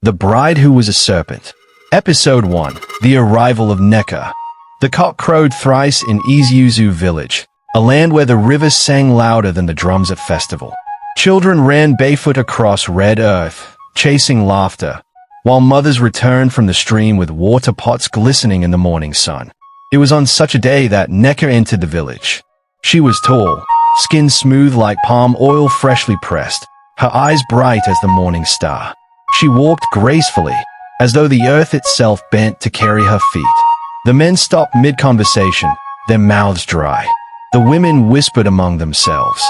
The Bride Who Was a Serpent. Episode 1. The Arrival of Neka. The cock crowed thrice in Izuzu village, a land where the rivers sang louder than the drums at festival. Children ran barefoot across red earth, chasing laughter, while mothers returned from the stream with water pots glistening in the morning sun. It was on such a day that Neka entered the village. She was tall, skin smooth like palm oil freshly pressed, her eyes bright as the morning star. She walked gracefully, as though the earth itself bent to carry her feet. The men stopped mid-conversation, their mouths dry. The women whispered among themselves.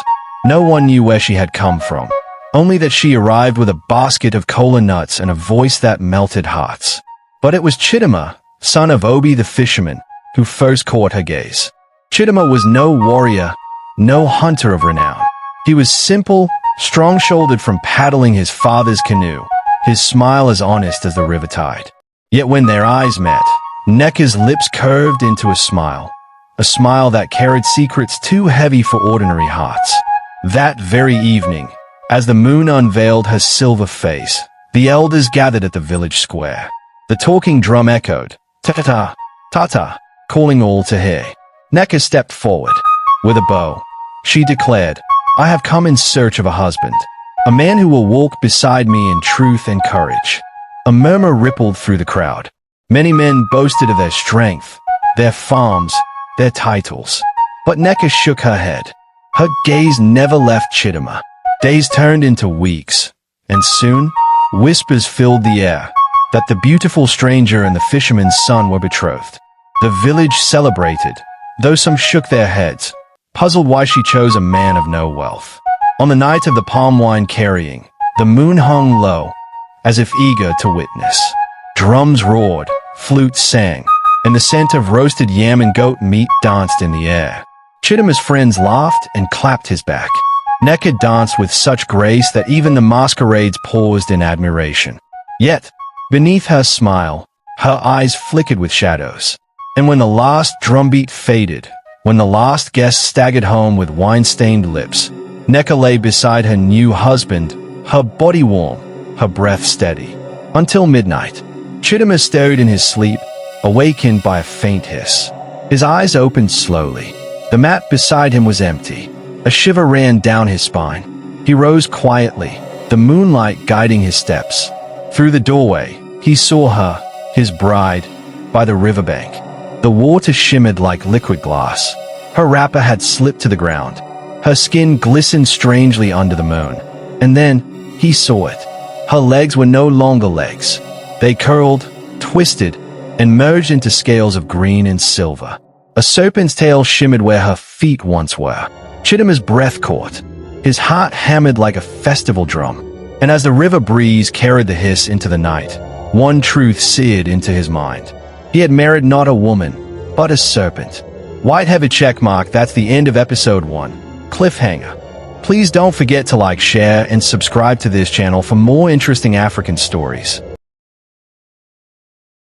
No one knew where she had come from, only that she arrived with a basket of cola nuts and a voice that melted hearts. But it was Chidama, son of Obi the fisherman, who first caught her gaze. Chidama was no warrior, no hunter of renown. He was simple, strong-shouldered from paddling his father's canoe, his smile as honest as the river tide. Yet when their eyes met, Neka's lips curved into a smile that carried secrets too heavy for ordinary hearts. That very evening, as the moon unveiled her silver face, the elders gathered at the village square. The talking drum echoed, ta-ta-ta, ta-ta, calling all to hear. Neka stepped forward. With a bow, she declared, "I have come in search of a husband, a man who will walk beside me in truth and courage." A murmur rippled through the crowd. Many men boasted of their strength, their farms, their titles. But Neka shook her head. Her gaze never left Chidama. Days turned into weeks, and soon, whispers filled the air that the beautiful stranger and the fisherman's son were betrothed. The village celebrated, though some shook their heads, puzzled why she chose a man of no wealth. On the night of the palm wine carrying, the moon hung low, as if eager to witness. Drums roared, flutes sang, and the scent of roasted yam and goat meat danced in the air. Chidama's friends laughed and clapped his back. Neka danced with such grace that even the masquerades paused in admiration. Yet, beneath her smile, her eyes flickered with shadows. And when the last drumbeat faded, when the last guest staggered home with wine-stained lips, Neka lay beside her new husband, her body warm, her breath steady. Until midnight, Chidama stirred in his sleep, awakened by a faint hiss. His eyes opened slowly. The mat beside him was empty. A shiver ran down his spine. He rose quietly, the moonlight guiding his steps. Through the doorway, he saw her, his bride, by the riverbank. The water shimmered like liquid glass. Her wrapper had slipped to the ground. Her skin glistened strangely under the moon. And then, he saw it. Her legs were no longer legs. They curled, twisted, and merged into scales of green and silver. A serpent's tail shimmered where her feet once were. Chidama's breath caught. His heart hammered like a festival drum. And as the river breeze carried the hiss into the night, one truth seared into his mind. He had married not a woman, but a serpent. White heavy checkmark. That's the end of episode 1. Cliffhanger. Please don't forget to like, share, and subscribe to this channel for more interesting African stories.